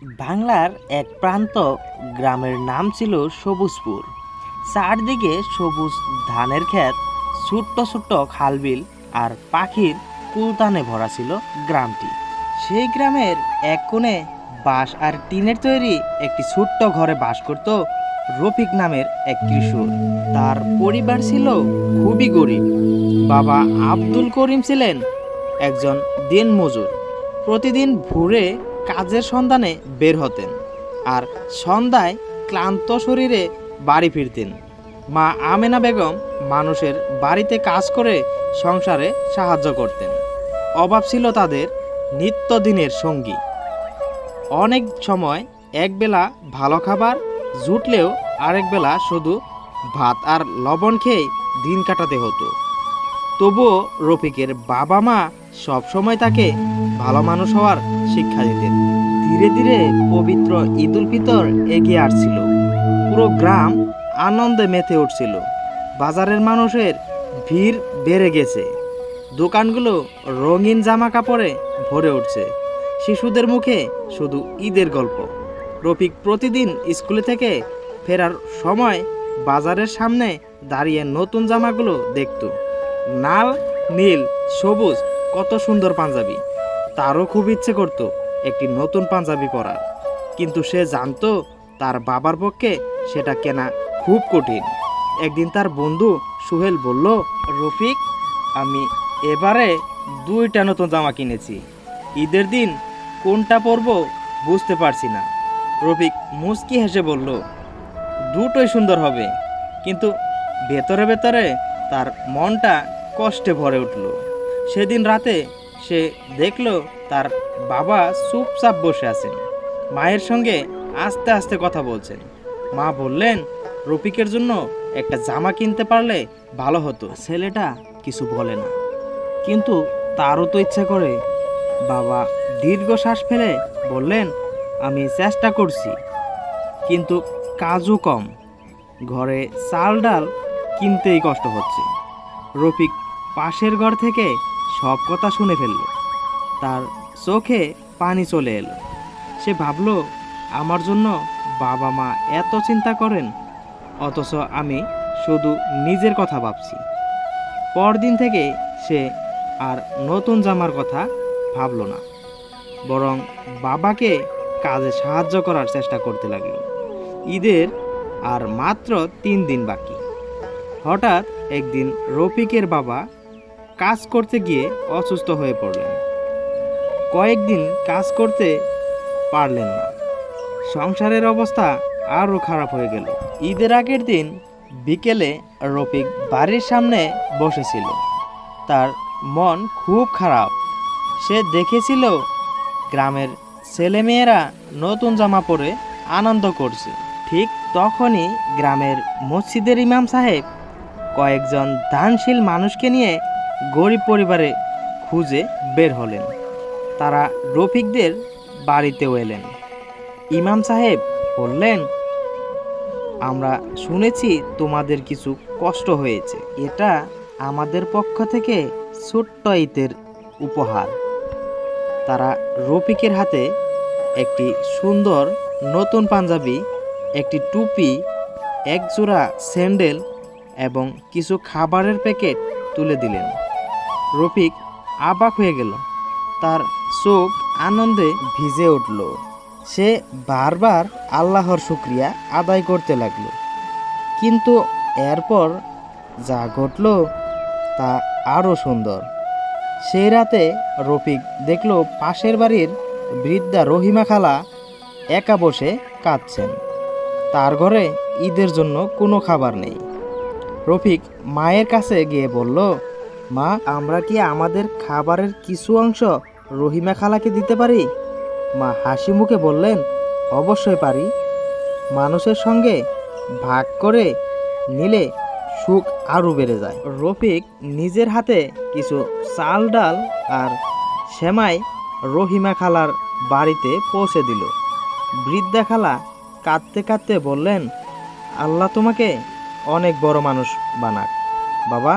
বাংলার এক প্রান্ত গ্রামের নাম ছিল সবুজপুর। চারদিকে সবুজ ধানের ক্ষেত, ছোট্ট ছোট্ট খালবিল আর পাখির কুলতানে ভরা ছিল গ্রামটি। সেই গ্রামের এক কোণে বাঁশ আর টিনের তৈরি একটি ছোট্ট ঘরে বাস করত রফিক নামের এক কিশোর। তার পরিবার ছিল খুবই গরিব। বাবা আব্দুল করিম ছিলেন একজন দিনমজুর। প্রতিদিন ভোরে কাজের সন্ধানে বের হতেন আর সন্ধ্যায় ক্লান্ত শরীরে বাড়ি ফিরতেন। মা আমেনা বেগম মানুষের বাড়িতে কাজ করে সংসারে সাহায্য করতেন। অভাব ছিল তাদের নিত্যদিনের সঙ্গী। অনেক সময় একবেলা ভালো খাবার জুটলেও আরেক বেলা শুধু ভাত আর লবণ খেয়ে দিন কাটাতে হতো। তবুও রফিকের বাবা মা সবসময় তাকে ভালো মানুষ হওয়ার শিক্ষা দিতেন। ধীরে ধীরে পবিত্র ঈদ উল ফিতর এগিয়ে আসছিল। পুরো গ্রাম আনন্দে মেতে উঠছিল। বাজারের মানুষের ভিড় বেড়ে গেছে। দোকানগুলো রঙিন জামা কাপড়ে ভরে উঠছে। শিশুদের মুখে শুধু ঈদের গল্প। রফিক প্রতিদিন স্কুলে থেকে ফেরার সময় বাজারের সামনে দাঁড়িয়ে নতুন জামাগুলো দেখত। লাল, নীল, সবুজ, কত সুন্দর পাঞ্জাবি। তারও খুব ইচ্ছে করত একটি নতুন পাঞ্জাবি পরার, কিন্তু সে জানতো তার বাবার পক্ষে সেটা কেনা খুব কঠিন। একদিন তার বন্ধু সুহেল বলল, রফিক, আমি এবারে 2টা নতুন জামা কিনেছি। ঈদের দিন কোনটা পরবো বুঝতে পারছি না। রফিক মুচকি হেসে বলল, দুটোই সুন্দর হবে। কিন্তু ভেতরে ভেতরে তার মনটা কষ্টে ভরে উঠল। সেদিন রাতে সে দেখল তার বাবা চুপচাপ বসে আছেন, মায়ের সঙ্গে আস্তে আস্তে কথা বলছেন। মা বললেন, রফিকের জন্য একটা জামা কিনতে পারলে ভালো হতো। ছেলেটা কিছু বলে না, কিন্তু তারও তো ইচ্ছে করে। বাবা দীর্ঘশ্বাস ফেলে বললেন, আমি চেষ্টা করছি, কিন্তু কাজও কম। ঘরে চাল ডাল কিনতেই কষ্ট হচ্ছে। রফিক পাশের ঘর থেকে সব কথা শুনে ফেলল। তার চোখে পানি চলে এলো। সে ভাবল, আমার জন্য বাবা মা এত চিন্তা করেন, অথচ আমি শুধু নিজের কথা ভাবছি। পরদিন থেকে সে আর নতুন জামার কথা ভাবল না, বরং বাবাকে কাজে সাহায্য করার চেষ্টা করতে লাগলো। ঈদের আর মাত্র 3 দিন বাকি। হঠাৎ একদিন রফিকের বাবা কাজ করতে গিয়ে অসুস্থ হয়ে পড়লেন। কয়েকদিন কাজ করতে পারলেন না। সংসারের অবস্থা আরও খারাপ হয়ে গেল। ঈদের আগের দিন বিকেলে রফিক বাড়ির সামনে বসেছিল। তার মন খুব খারাপ। সে দেখেছিল গ্রামের ছেলেমেয়েরা নতুন জামা পরে আনন্দ করছে। ঠিক তখনই গ্রামের মসজিদের ইমাম সাহেব কয়েকজন দানশীল মানুষকে নিয়ে গরিব পরিবারে খুঁজে বের হলেন। তারা রফিকদের বাড়িতেও এলেন। ইমাম সাহেব বললেন, আমরা শুনেছি তোমাদের কিছু কষ্ট হয়েছে। এটা আমাদের পক্ষ থেকে ছোট্ট ঈদের উপহার। তারা রফিকের হাতে একটি সুন্দর নতুন পাঞ্জাবি, একটি টুপি, এক জোড়া স্যান্ডেল এবং কিছু খাবারের প্যাকেট তুলে দিলেন। রফিক অবাক হয়ে গেল। তার চোখ আনন্দে ভিজে উঠল। সে বারবার আল্লাহর শুকরিয়া আদায় করতে লাগলো। কিন্তু এরপর যা ঘটল তা আরও সুন্দর। সেই রাতে রফিক দেখল পাশের বাড়ির বৃদ্ধা রহিমা খালা একা বসে কাঁদছেন। তার ঘরে ঈদের জন্য কোনো খাবার নেই। রফিক মায়ের কাছে গিয়ে বলল, মা, আমরা কি আমাদের খাবারের কিছু অংশ রহিমা খালাকে দিতে পারি? মা হাসি মুখে বললেন, অবশ্যই পারি। মানুষের সঙ্গে ভাগ করে নিলে সুখ আরও বেড়ে যায়। রফিক নিজের হাতে কিছু চাল ডাল আর সেমাই রহিমা খালার বাড়িতে পৌঁছে দিল। বৃদ্ধা খালা কাঁদতে কাঁদতে বললেন, আল্লাহ তোমাকে অনেক বড় মানুষ বানাক বাবা।